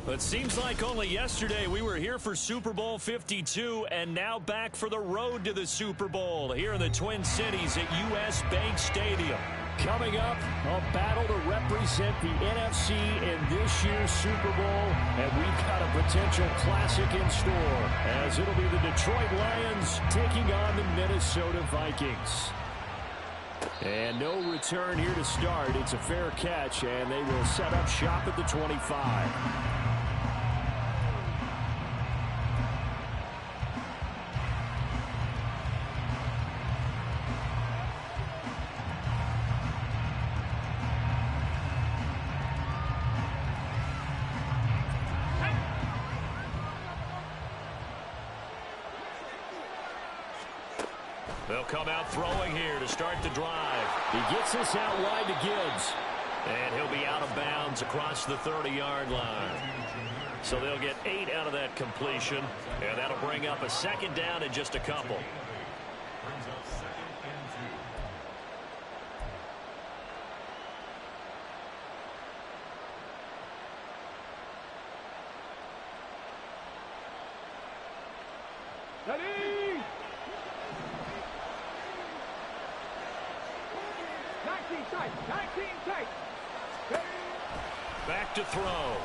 It seems like only yesterday we were here for Super Bowl 52 and now back for the road to the Super Bowl here in the Twin Cities at U.S. Bank Stadium. Coming up, a battle to represent the NFC in this year's Super Bowl, and we've got a potential classic in store as it'll be the Detroit Lions taking on the Minnesota Vikings. And no return here to start. It's a fair catch, and they will set up shop at the 25. They'll come out throwing here to start the drive. He gets this out wide to Gibbs. And he'll be out of bounds across the 30-yard line. So they'll get 8 out of that completion. And that'll bring up a second down in just a couple. Back to throw.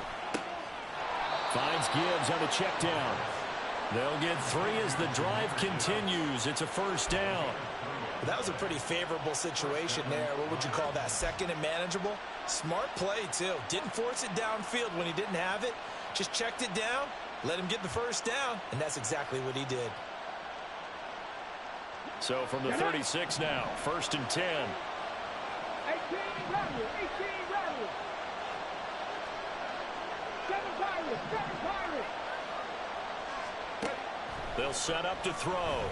Finds Gibbs on a check down. They'll get 3 as the drive continues. It's a first down. That was a pretty favorable situation there. What would you call that? Second and manageable? Smart play, too. Didn't force it downfield when he didn't have it. Just checked it down, let him get the first down, and that's exactly what he did. So from the 36 now, first and 10. 18 ready. They'll set up to throw.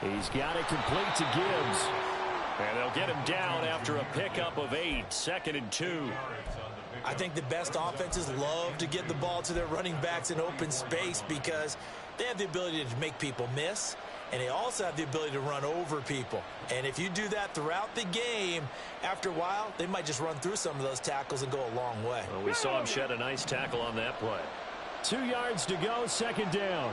He's got it complete to Gibbs. And they'll get him down after a pickup of 8, second and 2. I think the best offenses love to get the ball to their running backs in open space because they have the ability to make people miss, and they also have the ability to run over people. And if you do that throughout the game, after a while, they might just run through some of those tackles and go a long way. Well, we saw him shed a nice tackle on that play. 2 yards to go, second down.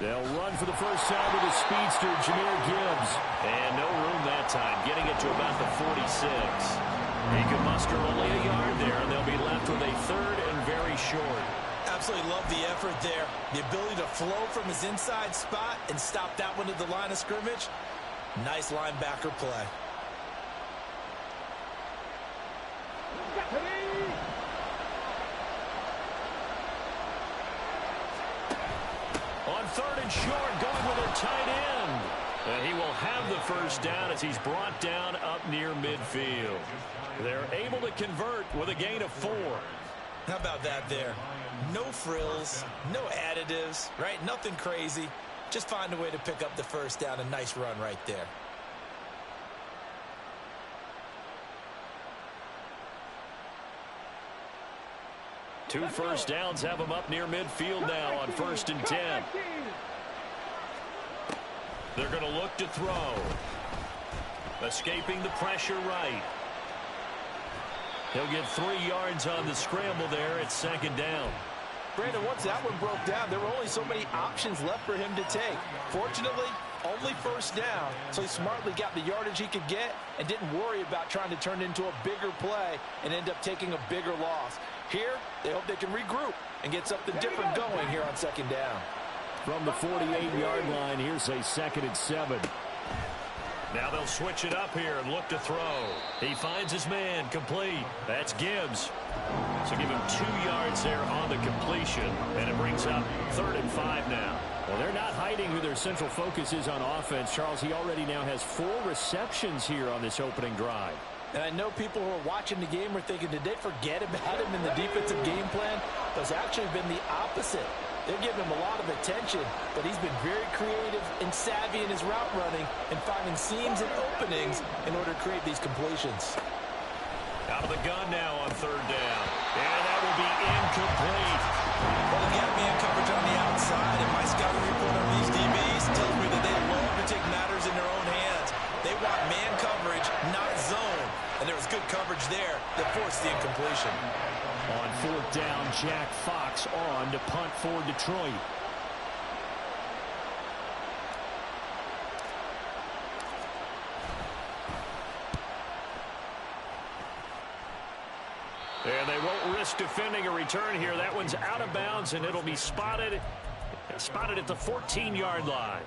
They'll run for the first time with the speedster, Jahmyr Gibbs. And no room that time, getting it to about the 46. He could muster only a yard there, and they'll be left with a third and very short. Absolutely love the effort there. The ability to flow from his inside spot and stop that one at the line of scrimmage. Nice linebacker play. On third and short, going with their tight end. And he will have the first down as he's brought down up near midfield. They're able to convert with a gain of 4. How about that there? No frills, no additives, right? Nothing crazy. Just find a way to pick up the first down. A nice run right there. Two first downs have him up near midfield now on first and 10. They're going to look to throw. Escaping the pressure right. He'll get 3 yards on the scramble there at second down. Brandon, once that one broke down, there were only so many options left for him to take. Fortunately, only first down, so he smartly got the yardage he could get and didn't worry about trying to turn it into a bigger play and end up taking a bigger loss. Here, they hope they can regroup and get something different going here on second down. From the 48-yard line, here's a second and 7. Now they'll switch it up here and look to throw. He finds his man complete. That's Gibbs. So give him 2 yards there on the completion, and it brings up third and 5 now. Well, they're not hiding who their central focus is on offense. Charles, he already now has 4 receptions here on this opening drive. And I know people who are watching the game are thinking, did they forget about him in the defensive game plan? But it's actually been the opposite. They're giving him a lot of attention, but he's been very creative and savvy in his route running and finding seams and openings in order to create these completions. Out of the gun now on third down. And that will be incomplete. Well, they got man coverage on the outside, and my scouting report on these DBs tells me that they love to take matters in their own hands. coverage there that forced the incompletion. On fourth down, Jack Fox on to punt for Detroit. And they won't risk defending a return here. That one's out of bounds, and it'll be spotted at the 14-yard line.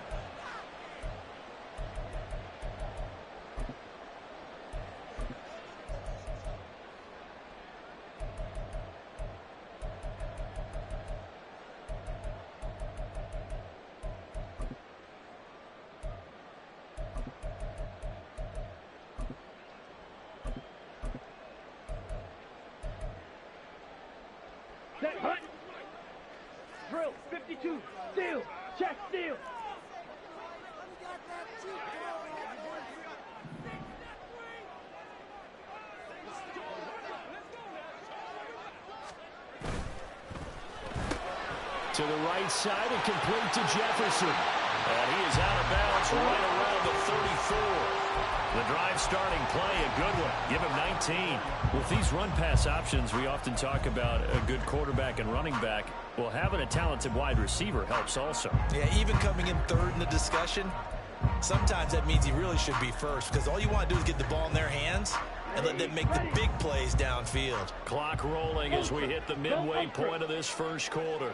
Set, hut. Drill, 52, steal, check, steal. To the right side and complete to Jefferson. And he is out of bounds right around the 34. The drive starting play, a good one. Give him 19. With these run-pass options, we often talk about a good quarterback and running back. Well, having a talented wide receiver helps also. Yeah, even coming in third in the discussion, sometimes that means he really should be first, because all you want to do is get the ball in their hands and let them make the big plays downfield. Clock rolling as we hit the midway point of this first quarter.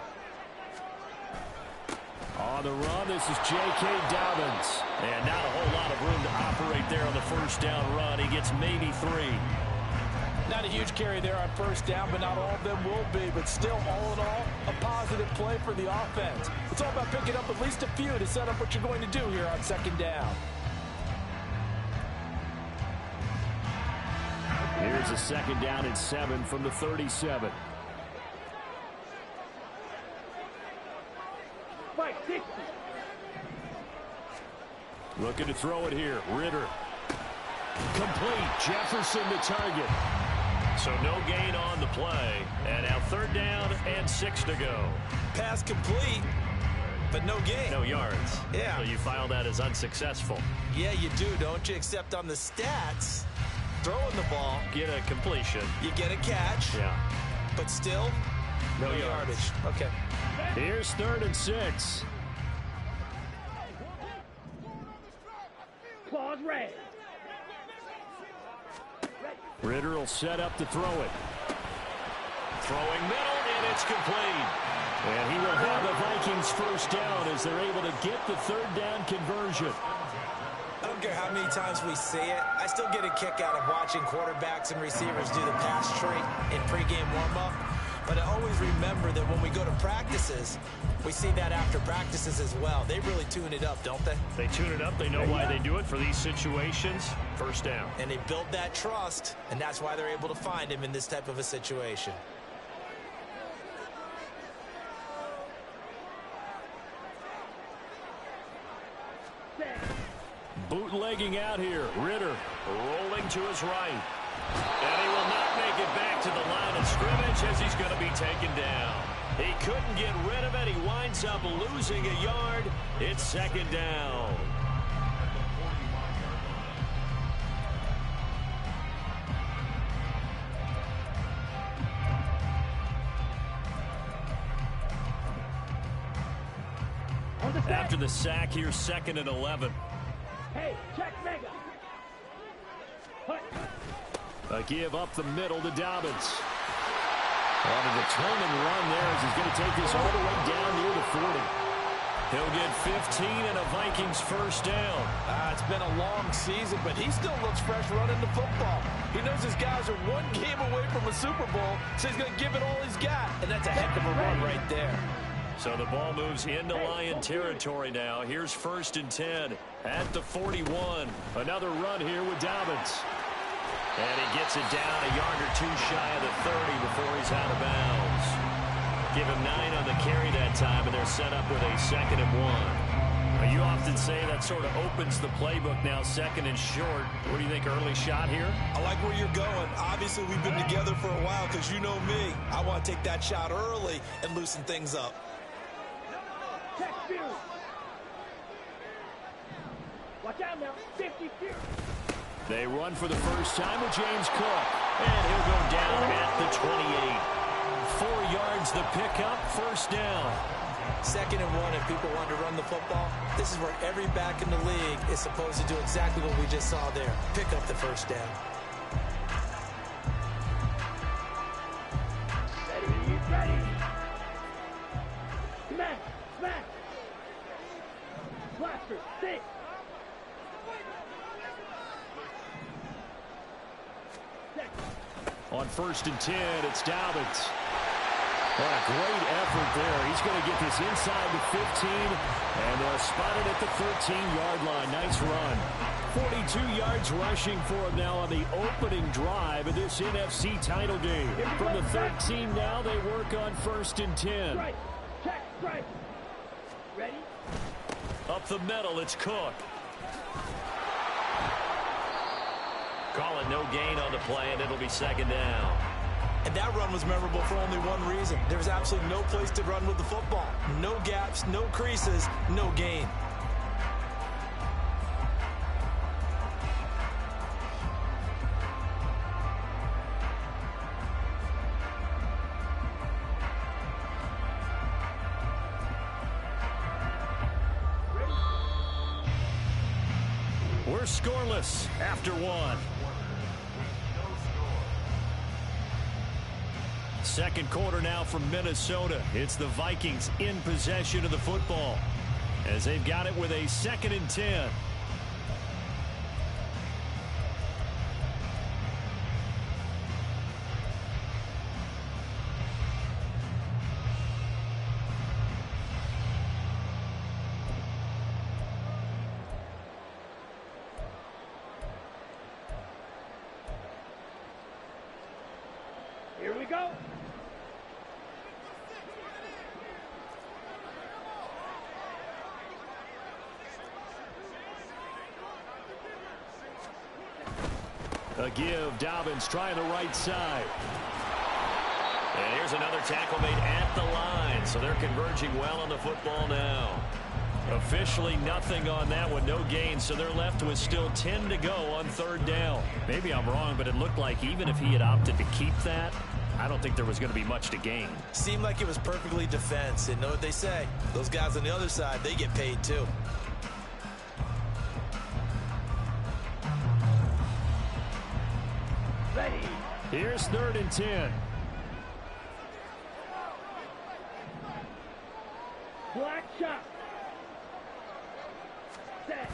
On the run, this is J.K. Dobbins. And not a whole lot of room to operate there on the first down run. He gets maybe 3. Not a huge carry there on first down, but not all of them will be. But still, all in all, a positive play for the offense. It's all about picking up at least a few to set up what you're going to do here on second down. Here's a second down and 7 from the 37. Fight, 60. Looking to throw it here. Ritter. Complete. Jefferson the target. So no gain on the play. And now third down and 6 to go. Pass complete, but no gain. No yards. Yeah. So you file that as unsuccessful. Yeah, you do, don't you? Except on the stats, throwing the ball, Get a completion. you get a catch, Yeah. but still, no yardage. Okay. Here's third and 6. Claws red. Ritter will set up to throw it. Throwing middle, and it's complete. And he will have the Vikings first down as they're able to get the third down conversion. I don't care how many times we see it. I still get a kick out of watching quarterbacks and receivers do the pass tree in pregame warm-up. But I always remember that when we go to practices, we see that after practices as well. They really tune it up, don't they? They tune it up. They know why they do it for these situations. First down. And they build that trust, and that's why they're able to find him in this type of a situation. Bootlegging out here. Ritter. Rolling to his right. And he will not make it back to the line of scrimmage as he's going to be taken down. He couldn't get rid of it. He winds up losing a yard. It's second down. After the sack, here's second and 11. Hey, check mega. Hut. A give up the middle to Dobbins. On a determined run there as he's going to take this all the way down near the 40. He'll get 15 and a Vikings first down. It's been a long season, but he still looks fresh running the football. He knows his guys are one game away from a Super Bowl, so he's going to give it all he's got. And that's a heck of a run right there. So the ball moves into Lion territory now. Here's first and 10 at the 41. Another run here with Dobbins. And he gets it down a yard or two shy of the 30 before he's out of bounds. Give him 9 on the carry that time, and they're set up with a second and 1. You often say that sort of opens the playbook now, second and short. What do you think, early shot here? I like where you're going. Obviously, we've been together for a while because you know me. I want to take that shot early and loosen things up. Check field. Watch out now. 50 field. They run for the first time with James Cook. And he'll go down at the 28. 4 yards the pickup, first down. 2nd and 1, if people want to run the football, this is where every back in the league is supposed to do exactly what we just saw there. Pick up the first down. Ready. Smash. Blaster, 6. On 1st and 10, it's Dobbins. What a great effort there. He's going to get this inside the 15, and they'll spot it at the 13-yard line. Nice run. 42 yards rushing for him now on the opening drive of this NFC title game. From the 13 now, they work on 1st and 10. Right. Check. Right. Ready? Up the middle, it's Cook. Call it no gain on the play, and it'll be 2nd down. And that run was memorable for only one reason. There was absolutely no place to run with the football. No gaps, no creases, no gain. We're scoreless after 1. 2nd quarter now from Minnesota. It's the Vikings in possession of the football as they've got it with a 2nd and 10. Here we go. A give. Dobbins trying the right side. And here's another tackle made at the line. So they're converging well on the football now. Officially nothing on that one. No gain. So they're left with still 10 to go on 3rd down. Maybe I'm wrong, but it looked like even if he had opted to keep that, I don't think there was going to be much to gain. Seemed like it was perfectly defense. And know what they say? Those guys on the other side, they get paid too. Ready. Here's 3rd and 10. Black shot. Set.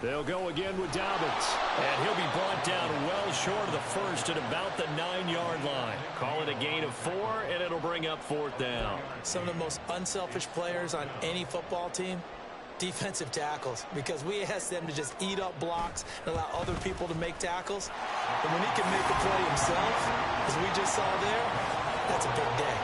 They'll go again with Dobbins. And he'll be brought down well short of the first at about the 9-yard line. Call it a gain of 4, and it'll bring up 4th down. Some of the most unselfish players on any football team, defensive tackles, because we ask them to just eat up blocks and allow other people to make tackles. And when he can make a play himself, as we just saw there, that's a big day.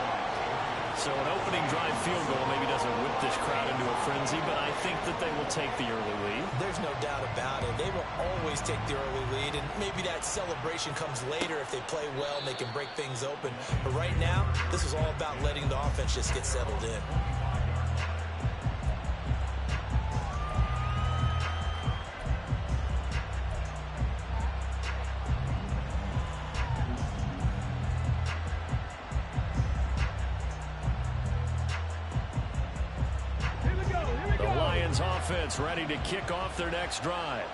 So an opening drive field goal maybe doesn't whip this crowd into a frenzy, but I think that they will take the early lead. There's no doubt about it. They will always take the early lead, and maybe that celebration comes later if they play well and they can break things open. But right now, this is all about letting the offense just get settled in. Offense ready to kick off their next drive.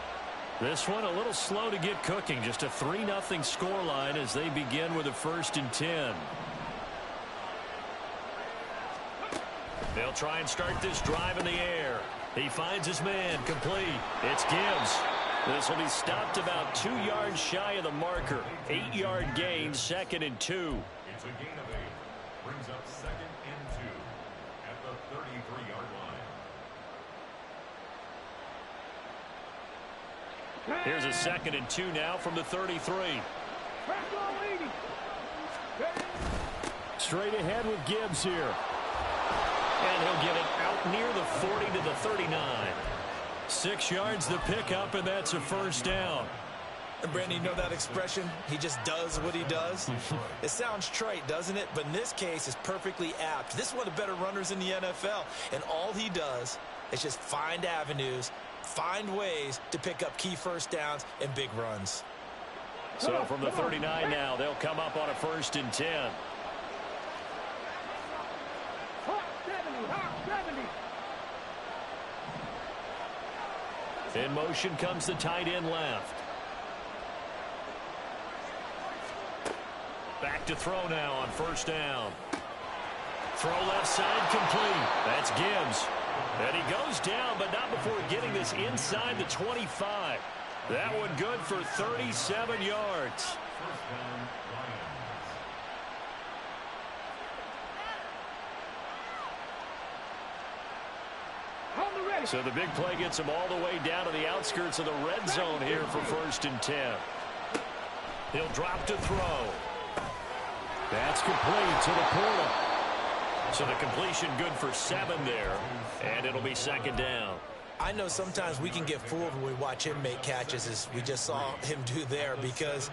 This one a little slow to get cooking. Just a 3-0 scoreline as they begin with a 1st and 10. They'll try and start this drive in the air. He finds his man complete. It's Gibbs. This will be stopped about 2 yards shy of the marker. 8-yard gain, 2nd and 2. It's a gain of 8. Brings up 2nd and 2 at the 33-yard line. Here's a 2nd and 2 now from the 33. Straight ahead with Gibbs here. And he'll get it out near the 40 to the 39. 6 yards the pickup, and that's a 1st down. And Brandon, you know that expression? He just does what he does? It sounds trite, doesn't it? But in this case, it's perfectly apt. This is one of the better runners in the NFL. And all he does is just find avenues, find ways to pick up key first downs and big runs. So from the 39 now, they'll come up on a 1st and 10. Hot 70, hot 70. In motion comes the tight end left. Back to throw now on 1st down. Throw left side complete. That's Gibbs. And he goes down, but not before getting this inside the 25. That one good for 37 yards. So the big play gets him all the way down to the outskirts of the red zone here for 1st and 10. He'll drop to throw. That's complete to the corner. So the completion good for 7 there, and it'll be 2nd down. I know sometimes we can get fooled when we watch him make catches, as we just saw him do there, because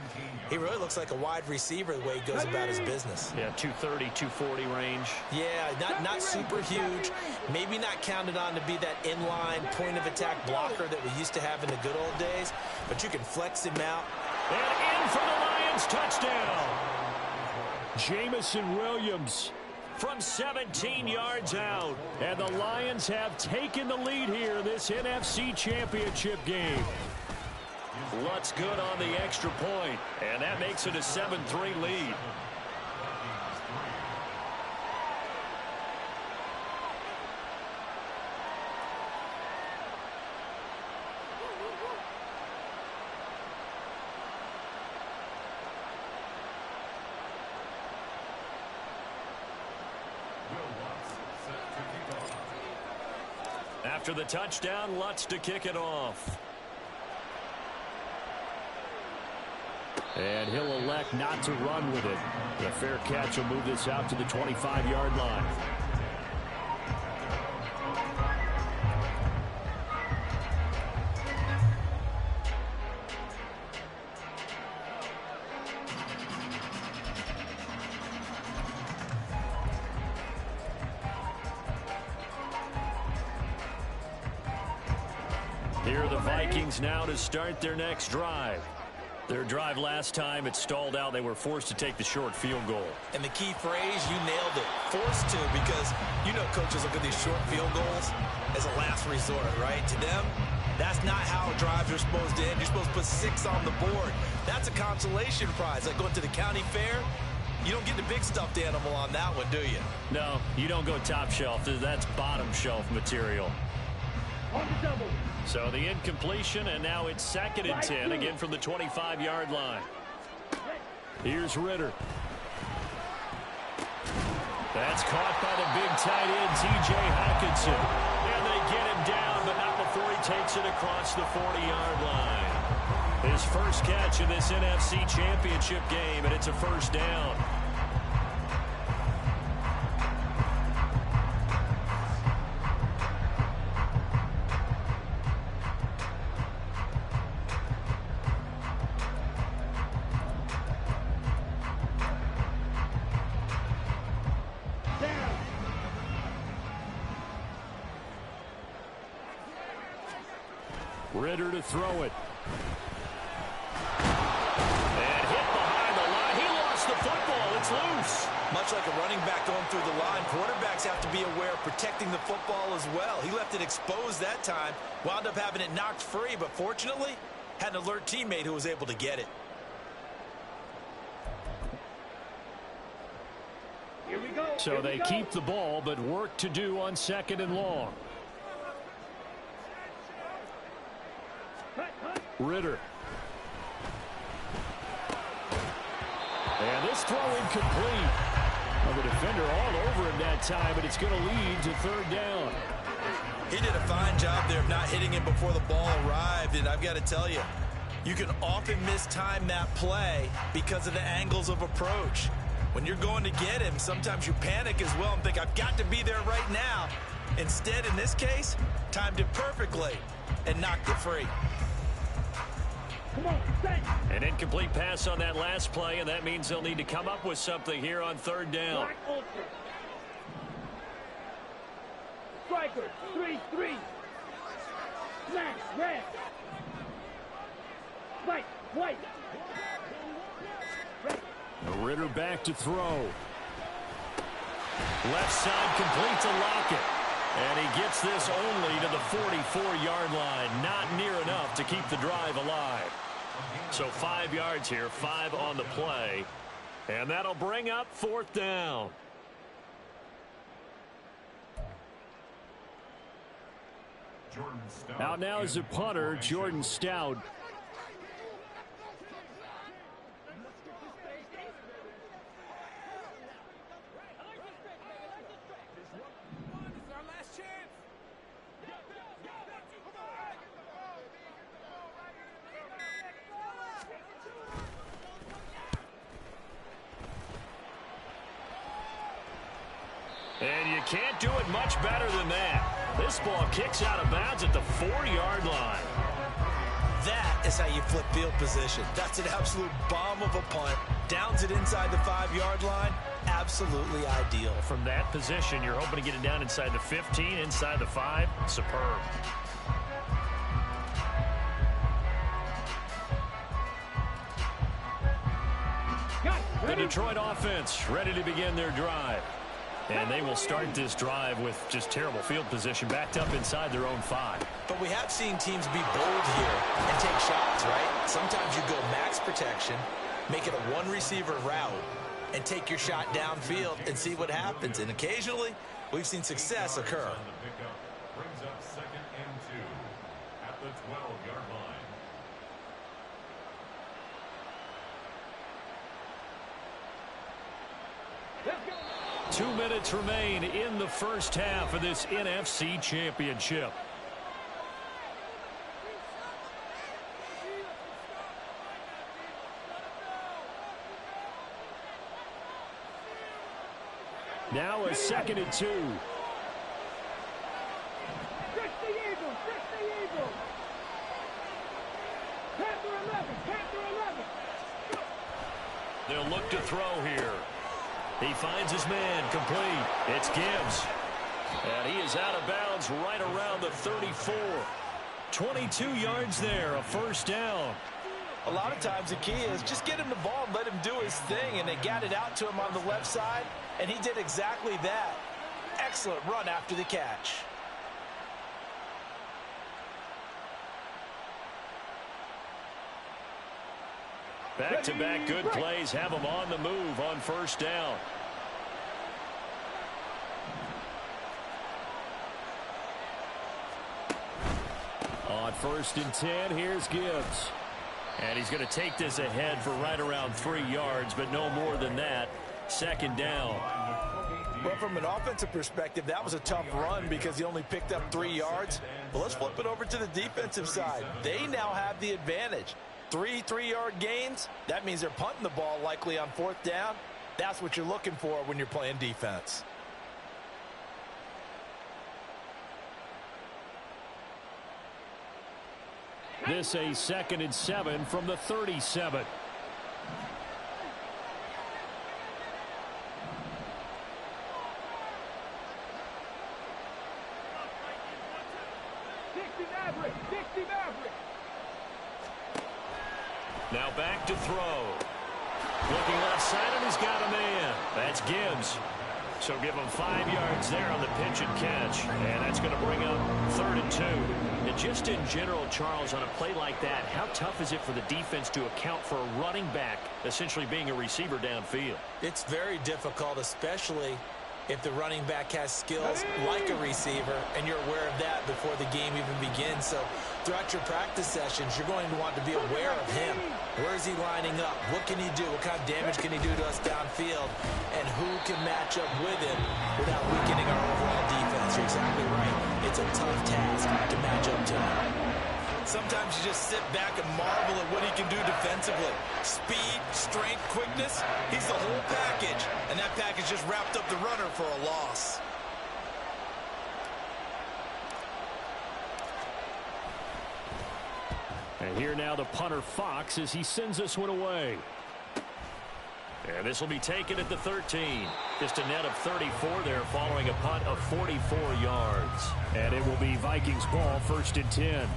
he really looks like a wide receiver the way he goes about his business. Yeah, 230, 240 range. Yeah, not super huge. Maybe not counted on to be that inline point-of-attack blocker that we used to have in the good old days, but you can flex him out. And in for the Lions, touchdown. Jamison Williams from 17 yards out. And the Lions have taken the lead here in this NFC Championship game. Lutz good on the extra point, and that makes it a 7-3 lead. After the touchdown, Lutz to kick it off. And he'll elect not to run with it. The fair catch will move this out to the 25-yard line. Here are the Vikings now to start their next drive. Their drive last time, it stalled out. They were forced to take the short field goal. And the key phrase, you nailed it. Forced to, because you know coaches look at these short field goals as a last resort, right? To them, that's not how drives are supposed to end. You're supposed to put 6 on the board. That's a consolation prize. Like going to the county fair, you don't get the big stuffed animal on that one, do you? No, you don't go top shelf. That's bottom shelf material. On the double. So the incompletion, and now it's 2nd and 10, again from the 25-yard line. Here's Ritter. That's caught by the big tight end, T.J. Hockenson. And they get him down, but not before he takes it across the 40-yard line. His first catch in this NFC Championship game, and it's a 1st down. Ritter to throw it. And hit behind the line. He lost the football. It's loose. Much like a running back going through the line, quarterbacks have to be aware of protecting the football as well. He left it exposed that time, wound up having it knocked free, but fortunately, had an alert teammate who was able to get it. Here we go. So they keep the ball, but work to do on 2nd and long. Ritter. And this throw incomplete. Well, the defender all over him that time, but it's going to lead to 3rd down. He did a fine job there of not hitting him before the ball arrived, and I've got to tell you, you can often mistime that play because of the angles of approach. When you're going to get him, sometimes you panic as well and think, I've got to be there right now. Instead, in this case, timed it perfectly and knocked it free. Come on, stay. An incomplete pass on that last play, and that means they'll need to come up with something here on 3rd down. Black ultra. Striker, 3-3. Smash, red. Spike, white. Red. Ritter back to throw. Left side complete to Lockett. And he gets this only to the 44-yard line. Not near enough to keep the drive alive. So 5 yards here, 5 on the play. And that'll bring up 4th down. Out now is the punter, Jordan Stout. And you can't do it much better than that. This ball kicks out of bounds at the 4-yard line. That is how you flip field position. That's an absolute bomb of a punt. Downs it inside the 5-yard line. Absolutely ideal. From that position, you're hoping to get it down inside the 15, inside the 5. Superb. The Detroit offense ready to begin their drive. And they will start this drive with just terrible field position, backed up inside their own 5. But we have seen teams be bold here and take shots, right? Sometimes you go max protection, make it a one-receiver route, and take your shot downfield and see what happens. And occasionally, we've seen success occur. Brings up 2nd and 2 at the 12-yard line. 2 minutes remain in the first half of this NFC Championship. Now a 2nd and 2. Stretch the eagle, stretch the eagle. Panther 11, Panther 11. They'll look to throw here. He finds his man complete. It's Gibbs. And he is out of bounds right around the 34. 22 yards there, a 1st down. A lot of times the key is just get him the ball and let him do his thing, and they got it out to him on the left side, and he did exactly that. Excellent run after the catch. Back-to-back good plays have them on the move on 1st down. On 1st and 10, here's Gibbs. And he's going to take this ahead for right around 3 yards, but no more than that. 2nd down. Well, from an offensive perspective, that was a tough run because he only picked up 3 yards. But let's flip it over to the defensive side. They now have the advantage. 3 3-yard gains, that means they're punting the ball likely on 4th down. That's what you're looking for when you're playing defense. This a 2nd and 7 from the 37. Now back to throw. Looking left side, and he's got a man. That's Gibbs. So give him 5 yards there on the pitch and catch. And that's going to bring up 3rd and 2. And just in general, Charles, on a play like that, how tough is it for the defense to account for a running back essentially being a receiver downfield? It's very difficult, especially if the running back has skills like a receiver, and you're aware of that before the game even begins. So throughout your practice sessions, you're going to want to be aware of him. Where is he lining up? What can he do? What kind of damage can he do to us downfield? And who can match up with him without weakening our overall defense? You're exactly right. It's a tough task to match up to him. Sometimes you just sit back and marvel at what he can do defensively. Speed, strength, quickness, he's the whole package. And that package just wrapped up the runner for a loss. And here now the punter Fox as he sends this one away. And this will be taken at the 13. Just a net of 34 there following a punt of 44 yards. And it will be Vikings ball, 1st and 10.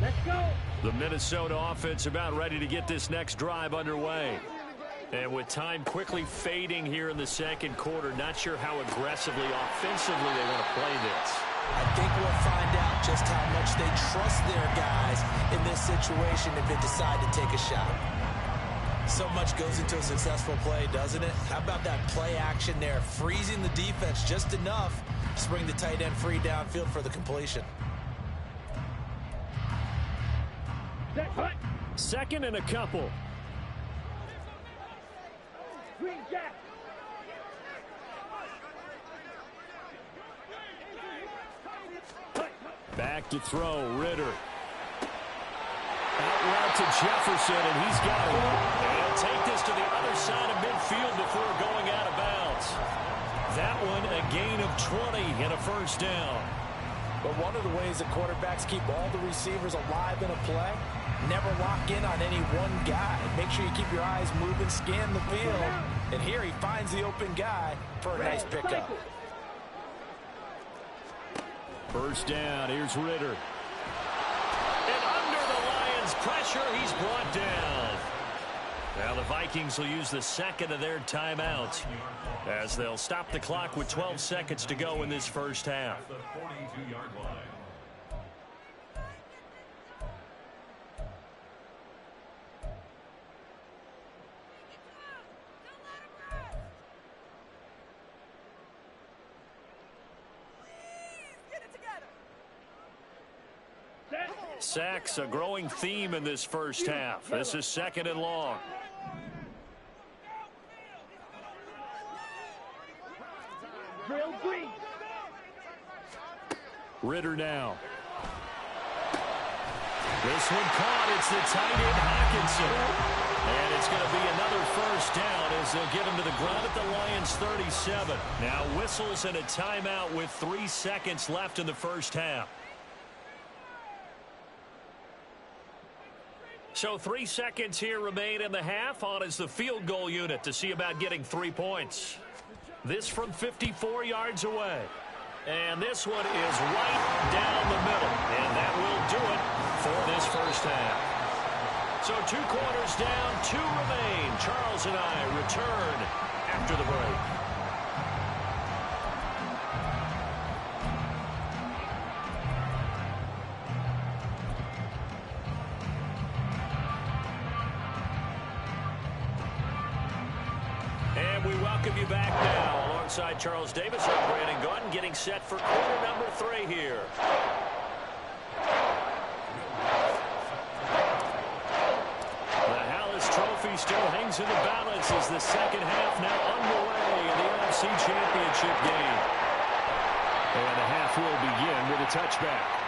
Let's go. The Minnesota offense about ready to get this next drive underway. And with time quickly fading here in the second quarter, not sure how aggressively, offensively they want to play this. I think we'll find out just how much they trust their guys in this situation if they decide to take a shot. So much goes into a successful play, doesn't it? How about that play action there, freezing the defense just enough to bring the tight end free downfield for the completion. Second and a couple. Green Jack. Back to throw, Ritter. Out route to Jefferson, and he's got it. And he'll take this to the other side of midfield before going out of bounds. That one a gain of 20 and a 1st down. But one of the ways that quarterbacks keep all the receivers alive in a play, never lock in on any one guy. Make sure you keep your eyes moving, scan the field. And here he finds the open guy for a nice pickup. 1st down, here's Ritter. And under the Lions' pressure, he's brought down. Now the Vikings will use the second of their timeouts as they'll stop the clock with 12 seconds to go in this first half. The 42-yard line. Sacks, a growing theme in this first half. This is 2nd and long. Drill green. Ritter now. This one caught. It's the tight end Hawkinson. And it's going to be another 1st down as they'll get him to the ground at the Lions 37. Now whistles and a timeout with 3 seconds left in the first half. So 3 seconds here remain in the half. On is the field goal unit to see about getting 3 points. This from 54 yards away. And this one is right down the middle. And that will do it for this first half. So 2 quarters down, 2 remain. Charles and I return after the break. And we welcome you back now alongside Charles Davis and Brandon Gordon getting set for quarter number 3 here. The Hallis Trophy still hangs in the balance as the second half now underway in the NFC Championship game. And the half will begin with a touchback.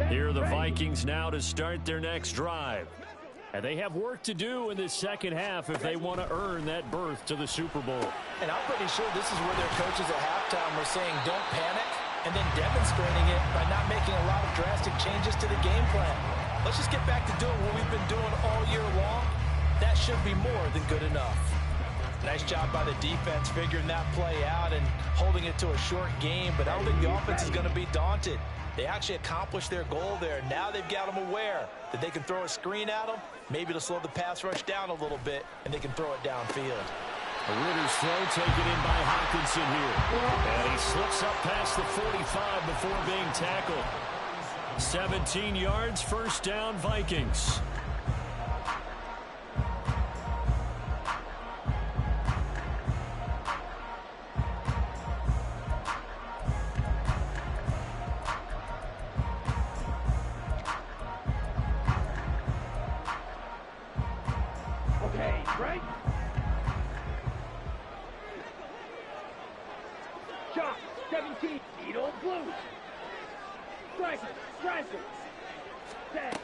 Here are the Vikings now to start their next drive. And they have work to do in this second half if they want to earn that berth to the Super Bowl. And I'm pretty sure this is where their coaches at halftime were saying don't panic, and then demonstrating it by not making a lot of drastic changes to the game plan. Let's just get back to doing what we've been doing all year long. That should be more than good enough. Nice job by the defense figuring that play out and holding it to a short game, but I don't think the offense is going to be daunted. They actually accomplished their goal there. Now they've got them aware that they can throw a screen at them, maybe to slow the pass rush down a little bit, and they can throw it downfield. Ritter's throw taken in by Hawkinson here. And he slips up past the 45 before being tackled. 17 yards, 1st down, Vikings. 17. Eat old blue. Strike it. Strike it. Set.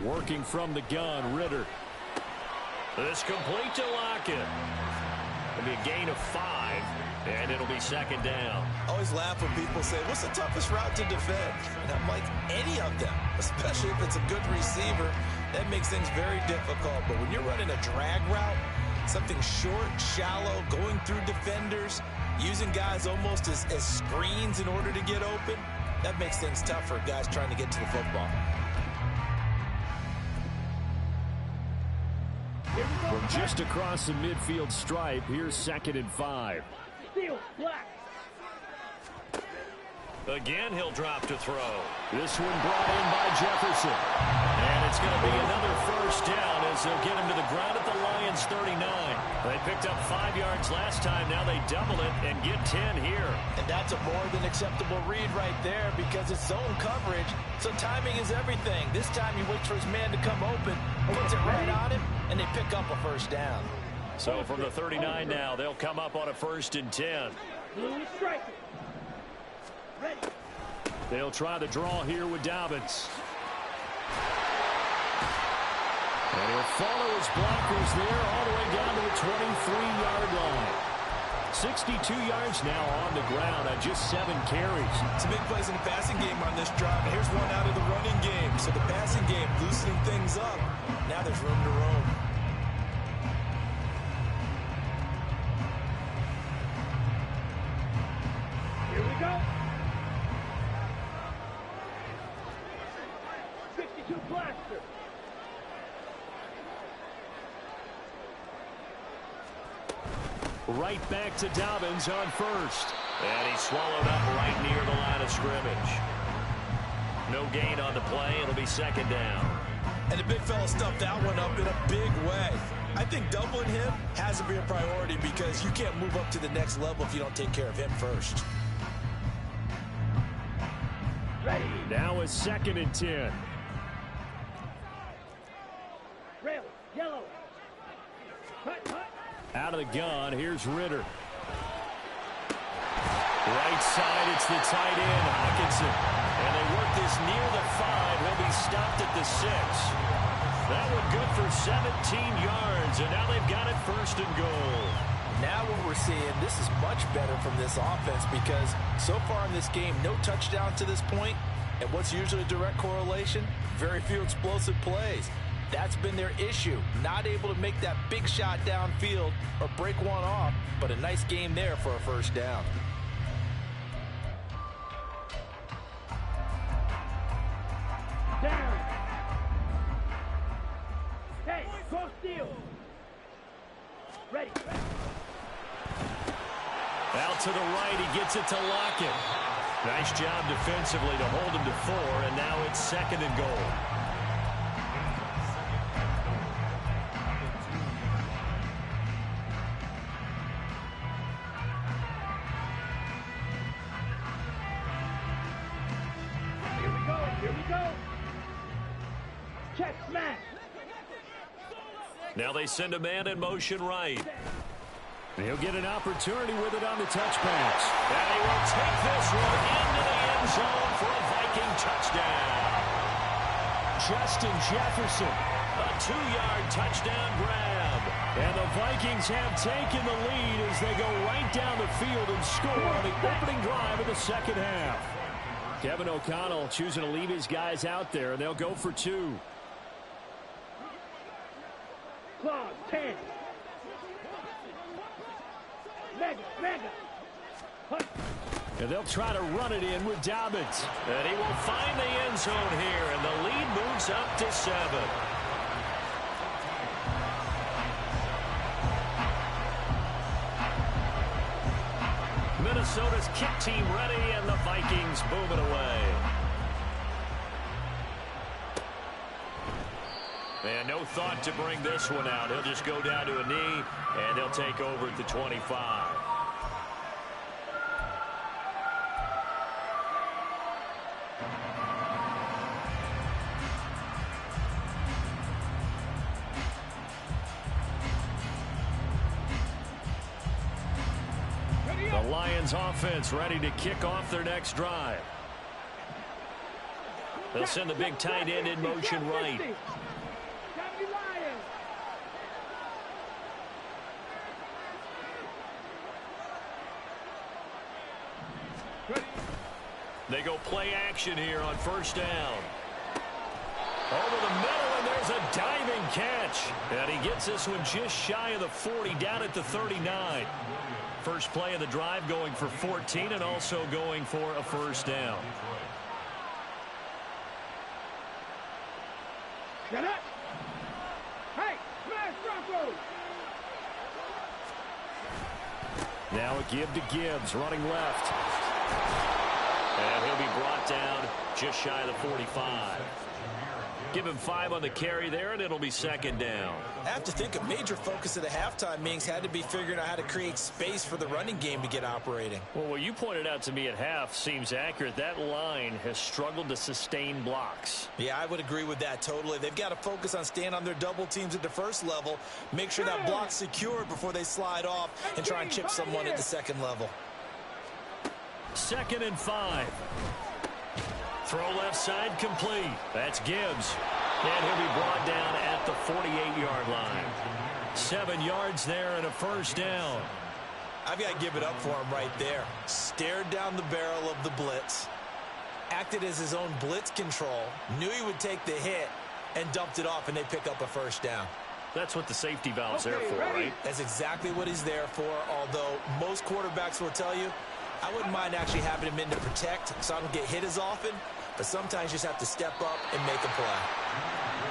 Working from the gun, Ritter. This complete to Lockett. It'll be a gain of 5, and it'll be second down. I always laugh when people say, what's the toughest route to defend? And I'm like, any of them, especially if it's a good receiver. That makes things very difficult. But when you're running a drag route, something short, shallow, going through defenders, using guys almost as screens in order to get open, that makes things tough for guys trying to get to the football. From just across the midfield stripe, here's 2nd and 5. Steal. Black. Again, he'll drop to throw. This one brought in by Jefferson. And it's going to be another first down as they'll get him to the ground at the Lions' 39. They picked up 5 yards last time. Now they double it and get 10 here. And that's a more than acceptable read right there because it's zone coverage, so timing is everything. This time he waits for his man to come open, puts it right on him, and they pick up a first down. So from the 39 now, they'll come up on a 1st and 10. Blue strike it. Ready. They'll try the draw here with Dobbins. And he'll follow his blockers there all the way down to the 23-yard line. 62 yards now on the ground on just 7 carries. Some big plays in the passing game on this drive. And here's one out of the running game. So the passing game loosening things up. Now there's room to roam. Here we go. 62 blaster. Right back to Dobbins on 1st. And he's swallowed up right near the line of scrimmage. No gain on the play. It'll be 2nd down. And the big fella stuffed that one up in a big way. I think doubling him has to be a priority because you can't move up to the next level if you don't take care of him first. Ready. Now it's 2nd and 10. Rail. Yellow. Hut, hut. Out of the gun, here's Ritter. Right side, it's the tight end, Hawkinson. And they work this near the 5. He'll be stopped at the 6. That one good for 17 yards, and now they've got it 1st and goal. Now what we're seeing, this is much better from this offense because so far in this game, no touchdown to this point, and what's usually a direct correlation? Very few explosive plays. That's been their issue, not able to make that big shot downfield or break one off, but a nice game there for a first down. Down. Hey, go steal. Ready. Out to the right, he gets it to Lockett. Nice job defensively to hold him to 4, and now it's 2nd and goal. Here we go. Check smash. Now they send a man in motion right. He'll get an opportunity with it on the touch pass. And he will take this one into the end zone for a Viking touchdown. Justin Jefferson. A 2-yard touchdown grab. And the Vikings have taken the lead as they go right down the field and score on the opening drive of the 2nd half. Kevin O'Connell choosing to leave his guys out there, and they'll go for 2. Claw 10. Mega. Hut. And they'll try to run it in with Dobbins. And he will find the end zone here, and the lead moves up to 7. Minnesota's kick team ready, and the Vikings boom it away. And no thought to bring this one out. He'll just go down to a knee, and he'll take over at the 25. Lions offense ready to kick off their next drive. They'll send the big tight end in motion right. They go play action here on first down. Over the middle, and there's a diving catch. And he gets this one just shy of the 40, down at the 39. First play of the drive going for 14 and also going for a first down. Get up! Hey, smash Broncos! Now a give to Gibbs, running left. And he'll be brought down just shy of the 45. Give him 5 on the carry there, and it'll be second down. I have to think a major focus of the halftime meetings had to be figuring out how to create space for the running game to get operating. Well, what you pointed out to me at half seems accurate. That line has struggled to sustain blocks. Yeah, I would agree with that totally. They've got to focus on staying on their double teams at the first level, make sure that block's secured before they slide off and try and chip someone at the second level. 2nd and 5. Throw left side complete. That's Gibbs. And he'll be brought down at the 48-yard line. 7 yards there and a first down. I've got to give it up for him right there. Stared down the barrel of the blitz, acted as his own blitz control, knew he would take the hit, and dumped it off, and they pick up a first down. That's what the safety valve's there for, right? That's exactly what he's there for, although most quarterbacks will tell you, I wouldn't mind actually having him in to protect so I don't get hit as often, but sometimes you just have to step up and make a play.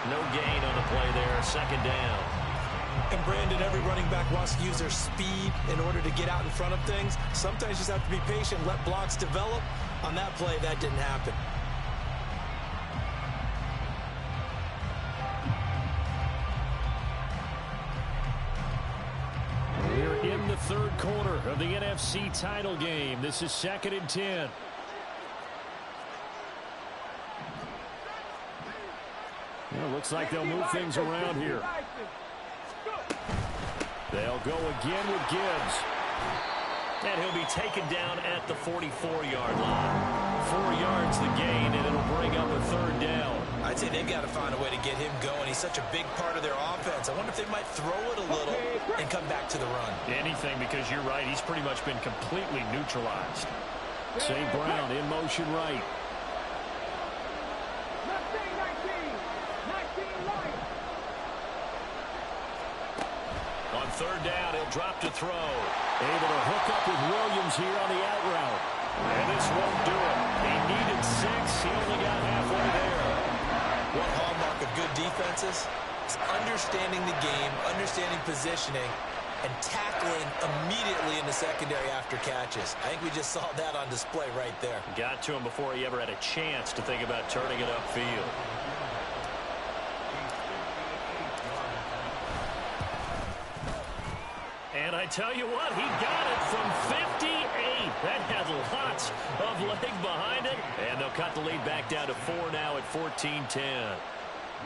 No gain on the play there, second down. And Brandon, every running back wants to use their speed in order to get out in front of things. Sometimes you just have to be patient, let blocks develop. On that play, that didn't happen. We're in the third quarter of the NFC title game. This is 2nd and 10. Well, looks like they'll move things around here. They'll go again with Gibbs. And he'll be taken down at the 44-yard line. 4 yards the gain, and it'll bring up a third down. I'd say they've got to find a way to get him going. He's such a big part of their offense. I wonder if they might throw it a little and come back to the run. Anything, because you're right. He's pretty much been completely neutralized. St. Brown in motion right. On third down, he'll drop to throw. Able to hook up with Williams here on the out route. And this won't do it. He needed 6. He only got halfway there. One hallmark of good defenses is understanding the game, understanding positioning, and tackling immediately in the secondary after catches. I think we just saw that on display right there. Got to him before he ever had a chance to think about turning it upfield. And I tell you what, he got it from 58. That had lots of leg behind it. And they'll cut the lead back down to 4 now at 14-10.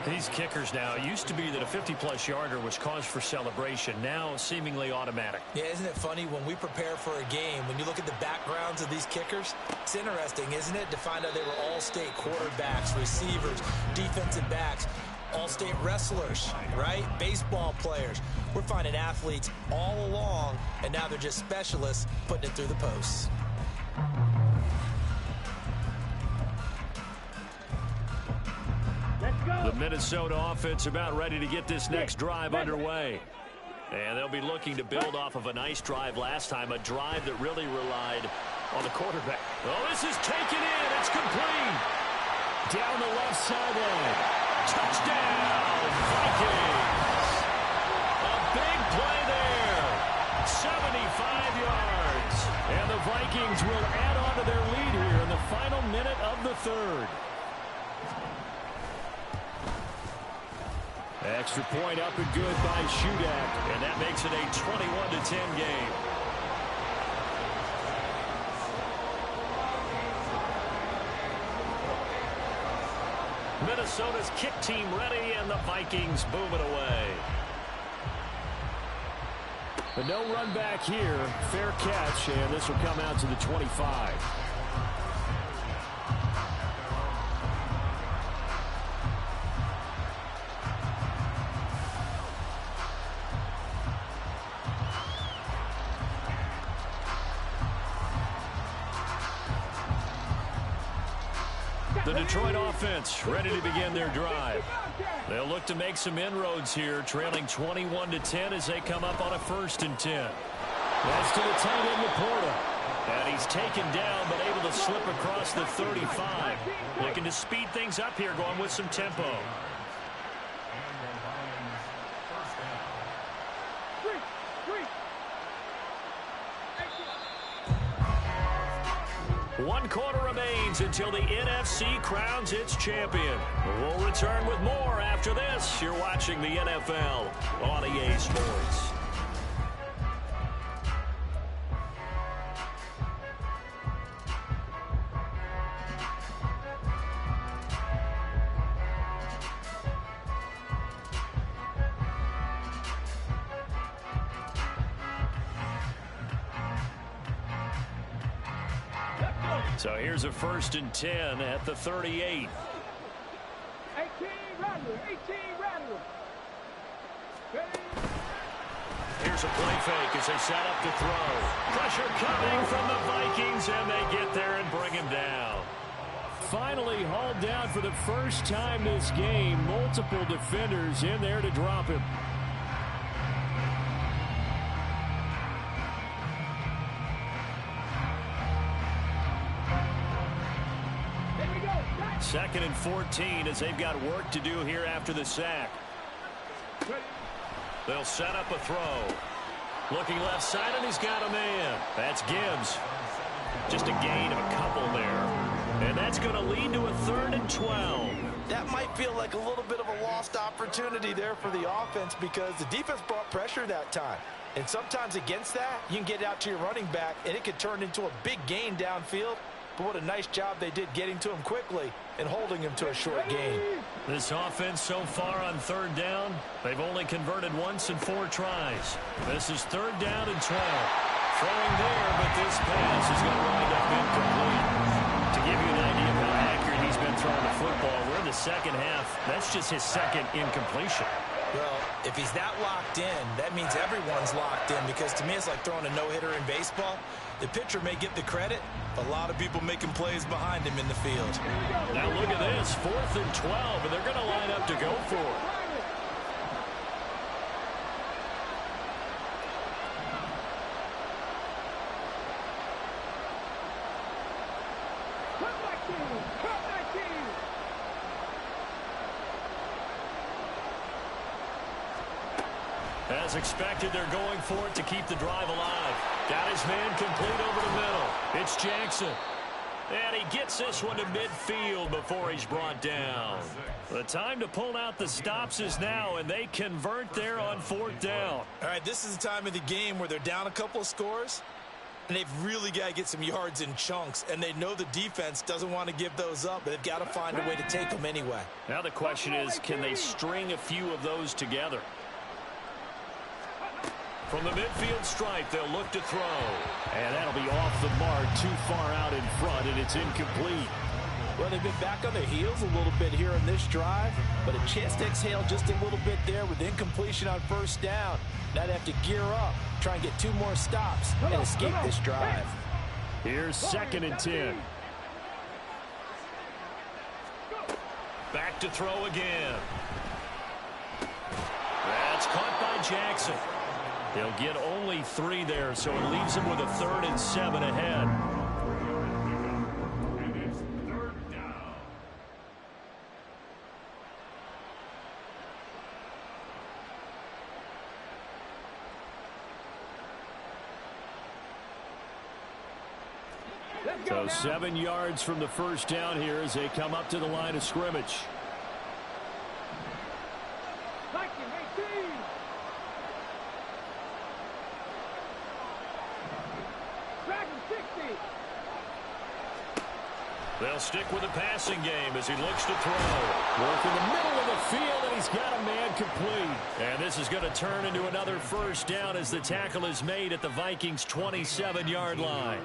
These kickers now, it used to be that a 50-plus yarder was cause for celebration. Now seemingly automatic. Yeah, isn't it funny when we prepare for a game, when you look at the backgrounds of these kickers, it's interesting, isn't it, to find out they were all-state quarterbacks, receivers, defensive backs, all-state wrestlers, right? Baseball players. We're finding athletes all along, and now they're just specialists putting it through the posts. The Minnesota offense about ready to get this next drive underway. And they'll be looking to build off of a nice drive last time, a drive that really relied on the quarterback. Oh, this is taken in. It's complete. Down the left sideline. Touchdown, Vikings. A big play there. 75 yards. And the Vikings will add on to their lead here in the final minute of the third. Extra point up and good by Shudak, and that makes it a 21-10 game. Minnesota's kick team ready, and the Vikings boom it away. The But no run back here. Fair catch, and this will come out to the 25. The Detroit offense ready to begin their drive. They'll look to make some inroads here, trailing 21-10 as they come up on a 1st and 10. That's to the tight end, Laporta. And he's taken down, but able to slip across the 35. Looking to speed things up here, going with some tempo. One quarter remains until the NFC crowns its champion. We'll return with more after this. You're watching the NFL on EA Sports. So here's a 1st and 10 at the 38. 18 Rattler, 18 Rattler. Here's a play fake as they set up to throw. Pressure coming from the Vikings, and they get there and bring him down. Finally hauled down for the first time this game. Multiple defenders in there to drop him. Second and 14 as they've got work to do here after the sack. They'll set up a throw. Looking left side, and he's got a man. That's Gibbs. Just a gain of a couple there. And that's going to lead to a 3rd and 12. That might feel like a little bit of a lost opportunity there for the offense because the defense brought pressure that time. And sometimes against that, you can get out to your running back, and it could turn into a big gain downfield. But what a nice job they did getting to him quickly and holding him to a short gain. This offense so far on 3rd down, they've only converted once in 4 tries. This is 3rd down and 12. Throwing there, but this pass is going to wind up incomplete. To give you an idea of how accurate he's been throwing the football, we're in the second half. That's just his 2nd incompletion. Well, if he's that locked in, that means everyone's locked in because to me it's like throwing a no-hitter in baseball. The pitcher may get the credit, but a lot of people making plays behind him in the field. Now look at this, 4th and 12, and they're going to line up to go for it. As expected, they're going for it to keep the drive alive. Got his man complete over the middle. It's Jackson. And he gets this one to midfield before he's brought down. The time to pull out the stops is now, and they convert there on 4th down. All right, this is the time of the game where they're down a couple of scores, and they've really got to get some yards in chunks, and they know the defense doesn't want to give those up, but they've got to find a way to take them anyway. Now the question is, can they string a few of those together? From the midfield stripe, they'll look to throw. And that'll be off the mark, too far out in front, and it's incomplete. Well, they've been back on their heels a little bit here on this drive, but a chance to exhale just a little bit there with incompletion on 1st down. Now they have to gear up, try and get 2 more stops, and escape this drive. Here's 2nd and 10. Back to throw again. That's caught by Jackson. They'll get only 3 there, so it leaves them with a 3rd and 7 ahead. And it's 3rd down. So 7 yards from the 1st down here as they come up to the line of scrimmage. They'll stick with the passing game as he looks to throw. Work in the middle of the field, and he's got a man complete. And this is going to turn into another first down as the tackle is made at the Vikings' 27-yard line.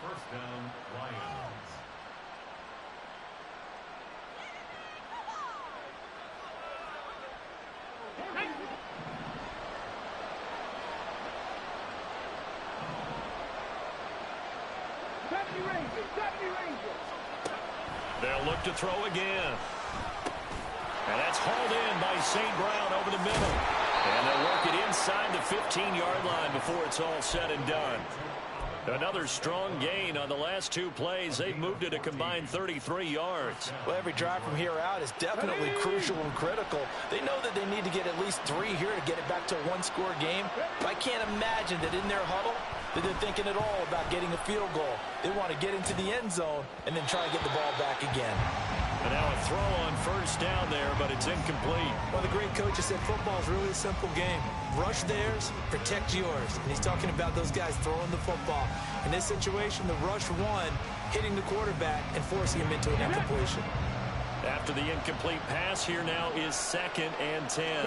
First down, Lions. They'll look to throw again. And that's hauled in by St. Brown over the middle. And they'll work it inside the 15-yard line before it's all said and done. Another strong gain on the last two plays. They've moved it a combined 33 yards. Well, every drive from here out is definitely crucial and critical. They know that they need to get at least 3 here to get it back to a one-score game. But I can't imagine that in their huddle that they're thinking at all about getting a field goal. They want to get into the end zone and then try to get the ball back again. And now a throw on first down there, but it's incomplete. Well, the great coach said football is really a simple game. Rush theirs, protect yours. And he's talking about those guys throwing the football. In this situation, the rush one, hitting the quarterback and forcing him into an incompletion. After the incomplete pass, here now is 2nd and 10.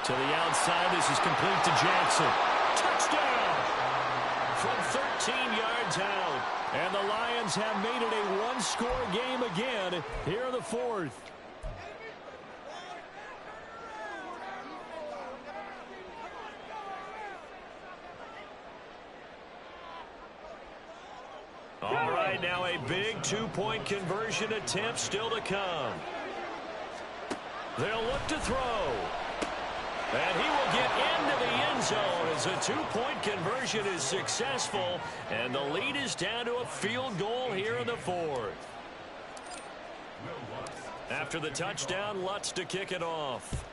To the outside, this is complete to Jackson. Touchdown! From 13 yards out. And the Lions have made it a one-score game again here in the 4th. All right, now a big two-point conversion attempt still to come. They'll look to throw. And he will get into the end zone as a two-point conversion is successful. And the lead is down to a field goal here in the 4th. After the touchdown, Lutz to kick it off.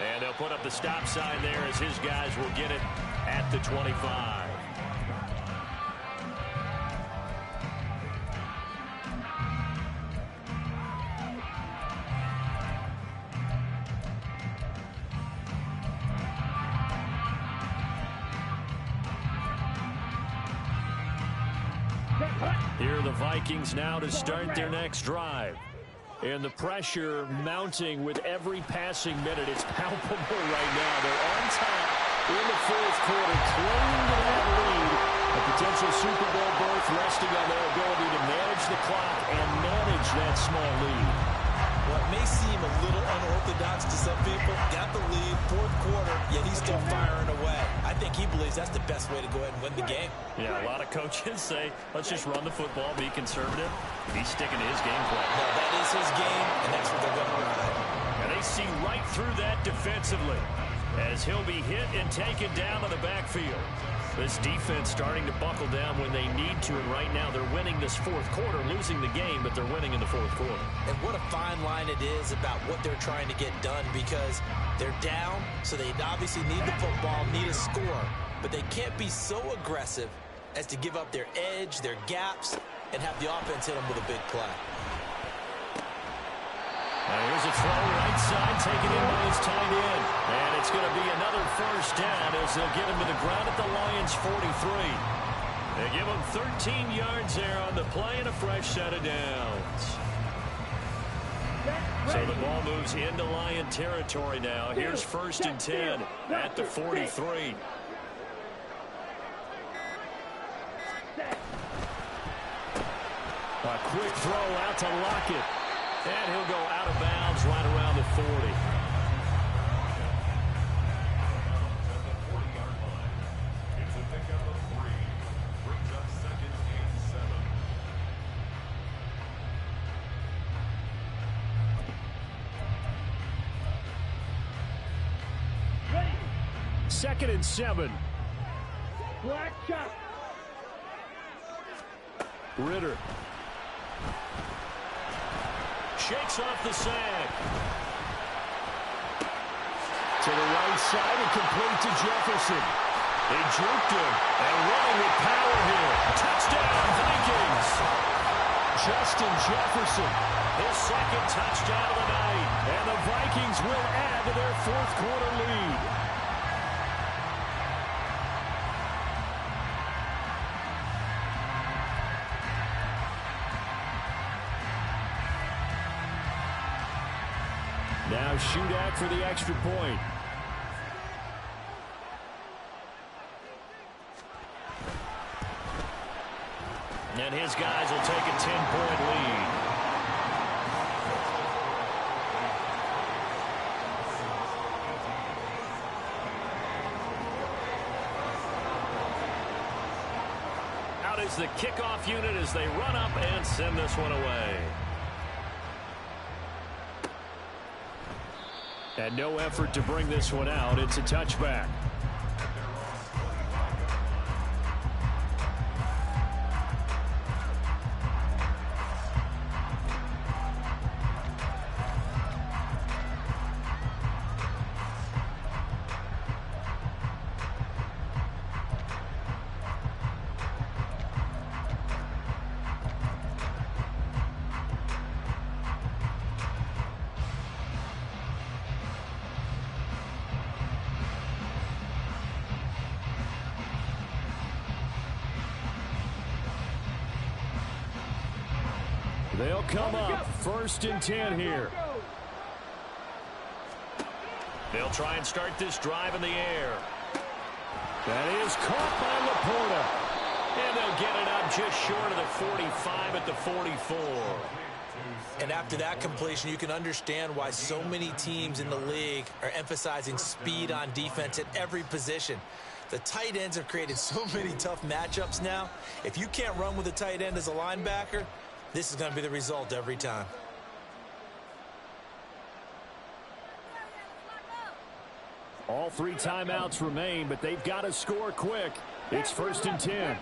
And they'll put up the stop sign there as his guys will get it at the 25. Here are the Vikings now to start their next drive. And the pressure mounting with every passing minute. It's palpable right now. They're on top in the 4th quarter, clinging to that lead. A potential Super Bowl berth resting on their ability to manage the clock and manage that small lead. Well, it may seem a little unorthodox to some people. Got the lead, 4th quarter, yet he's still firing away. I think he believes that's the best way to go ahead and win the game. Yeah, a lot of coaches say, let's just run the football, be conservative. He's sticking to his game plan. No, that is his game, and that's what they're going to run. And they see right through that defensively as he'll be hit and taken down to the backfield. This defense starting to buckle down when they need to, and right now they're winning this 4th quarter, losing the game, but they're winning in the 4th quarter. And what a fine line it is about what they're trying to get done, because they're down, so they obviously need the football, need a score, but they can't be so aggressive as to give up their edge, their gaps, and have the offense hit them with a big play. Now here's a throw right side, taken in by his tight end. And it's going to be another first down as they'll get him to the ground at the Lions' 43. They give him 13 yards there on the play and a fresh set of downs. So the ball moves into Lion territory now. Here's 1st and 10 at the 43. A quick throw out to Lockett. And he'll go out of bounds right around the 40. At the 40-yard line, it's a pickup of 3. Brings up 2nd and 7. 2nd and 7. Black shot. Ritter. Shakes off the sack. To the right side and complete to Jefferson. He juked him and running with power here. Touchdown, Vikings. Justin Jefferson. His 2nd touchdown of the night. And the Vikings will add to their 4th quarter lead. Now shoot out for the extra point. And his guys will take a 10-point lead. Out is the kickoff unit as they run up and send this one away. And no effort to bring this one out. It's a touchback. They'll come up 1st and 10 here. They'll try and start this drive in the air. That is caught by Laporta. And they'll get it up just short of the 45 at the 44. And after that completion, you can understand why so many teams in the league are emphasizing speed on defense at every position. The tight ends have created so many tough matchups now. If you can't run with a tight end as a linebacker, this is going to be the result every time. All 3 timeouts remain, but they've got to score quick. It's 1st and 10.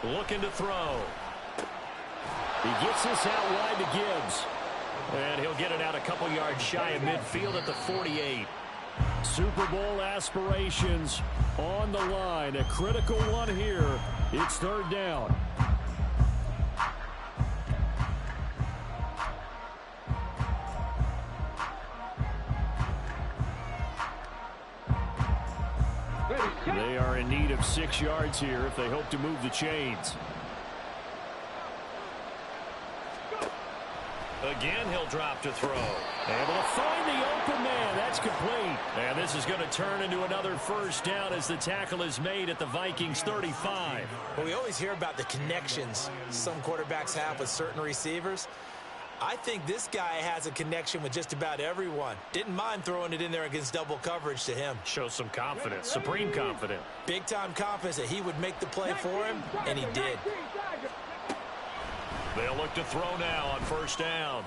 Looking to throw. He gets this out wide to Gibbs. And he'll get it out a couple yards shy of midfield at the 48. Super Bowl aspirations on the line. A critical one here. It's 3rd down. They are in need of 6 yards here if they hope to move the chains. Again, he'll drop to throw. Able to find the open man. That's complete. And this is going to turn into another 1st down as the tackle is made at the Vikings 35. Well, we always hear about the connections some quarterbacks have with certain receivers. I think this guy has a connection with just about everyone. Didn't mind throwing it in there against double coverage to him. Shows some confidence, supreme confidence. Big-time confidence that he would make the play for him, and he did. They'll look to throw now on 1st down.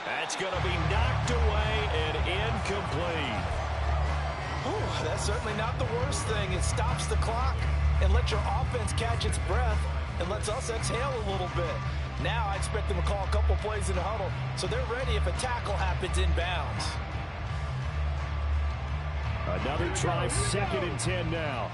That's going to be knocked away and incomplete. Ooh, that's certainly not the worst thing. It stops the clock and lets your offense catch its breath and lets us exhale a little bit. Now I expect them to call a couple plays in the huddle, so they're ready if a tackle happens inbounds. Another try, 2nd and 10 now.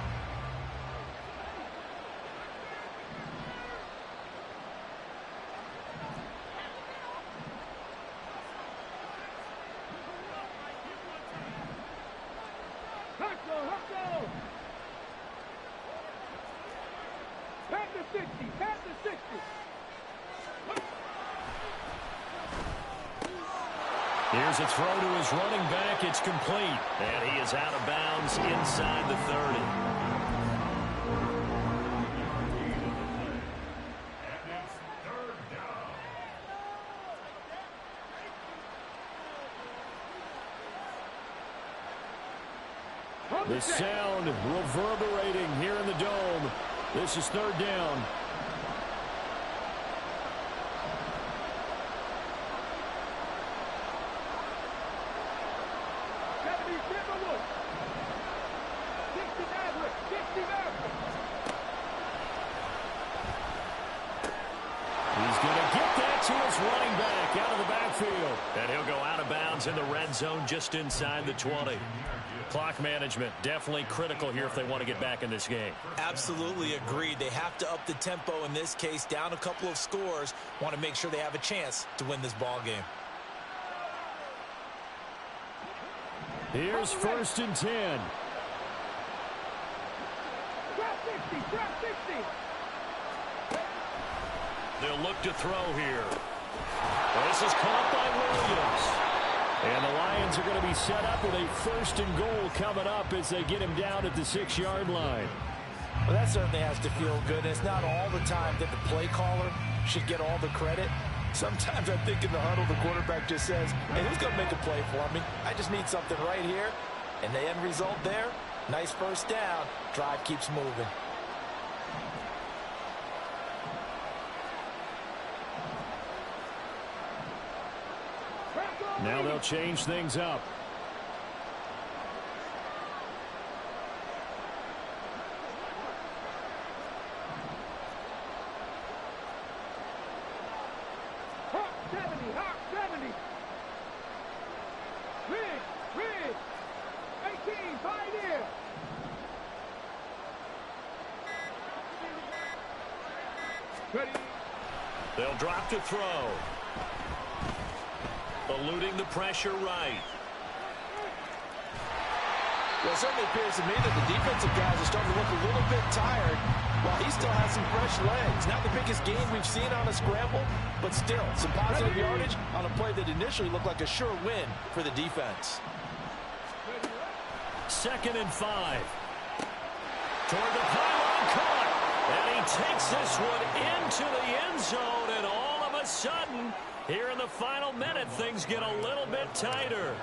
Here's a throw to his running back. It's complete. And he is out of bounds inside the 30. The sound reverberating here in the dome. This is 3rd down. Running back out of the backfield. And he'll go out of bounds in the red zone just inside the 20. Clock management definitely critical here if they want to get back in this game. Absolutely agreed. They have to up the tempo in this case, down a couple of scores. Want to make sure they have a chance to win this ball game. Here's 1st and 10. They'll look to throw here. This is caught by Williams. And the Lions are going to be set up with a 1st and goal coming up as they get him down at the 6-yard line. Well, that certainly has to feel good. It's not all the time that the play caller should get all the credit. Sometimes I think in the huddle, the quarterback just says, hey, who's going to make a play for me? I just need something right here. And the end result there, nice 1st down. Drive keeps moving. Now they'll change things up. Hawk 70, Hawk 70. Ridge. 18, Pioneer. Ready. They'll drop to throw. Eluding the pressure right. Well, it certainly appears to me that the defensive guys are starting to look a little bit tired while he still has some fresh legs. Not the biggest gain we've seen on a scramble, but still some positive yardage on a play that initially looked like a sure win for the defense. 2nd and 5. Toward the pylon, caught. And he takes this one into the end zone, and all of a sudden, here in the final minute, things get a little bit tighter.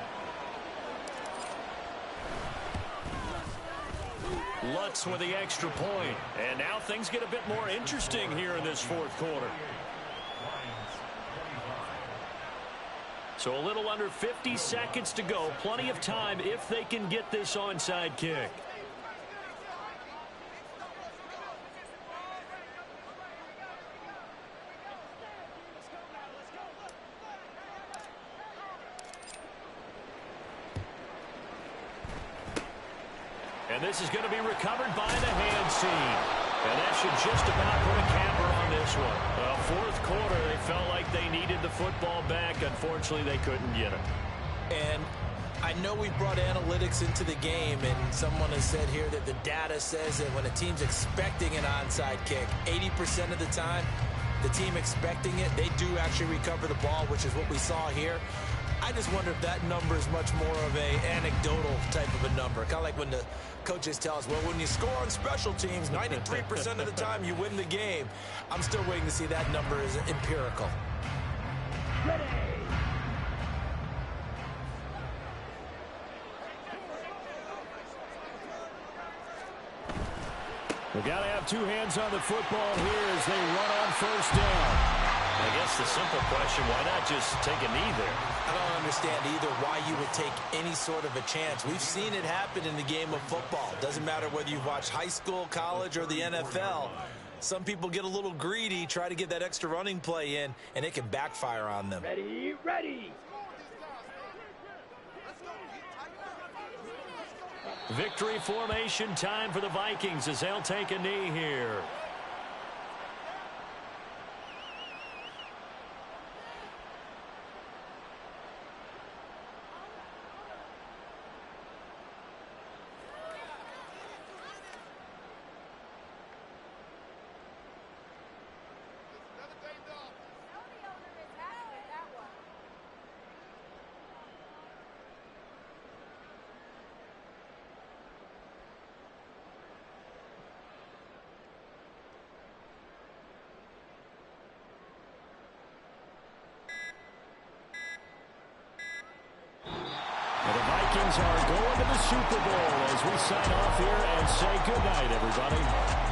Lutz with the extra point. And now things get a bit more interesting here in this 4th quarter. So a little under 50 seconds to go. Plenty of time if they can get this onside kick. And this is going to be recovered by the hand team. And that should just about put a capper on this one. Well, 4th quarter, they felt like they needed the football back. Unfortunately, they couldn't get it. And I know we brought analytics into the game, and someone has said here that the data says that when a team's expecting an onside kick, 80% of the time, the team expecting it, they do actually recover the ball, which is what we saw here. I just wonder if that number is much more of a anecdotal type of a number. Kind of like when the coaches tell us, well, when you score on special teams, 93% of the time you win the game. I'm still waiting to see that number is empirical. Ready. We've got to have 2 hands on the football here as they run on 1st down. I guess the simple question, why not just take a knee there? I don't understand either why you would take any sort of a chance. We've seen it happen in the game of football. Doesn't matter whether you've watched high school, college, or the NFL. Some people get a little greedy, try to get that extra running play in, and it can backfire on them. Ready, ready. Victory formation time for the Vikings as they'll take a knee here. Vikings are going to the Super Bowl as we sign off here and say goodnight, everybody.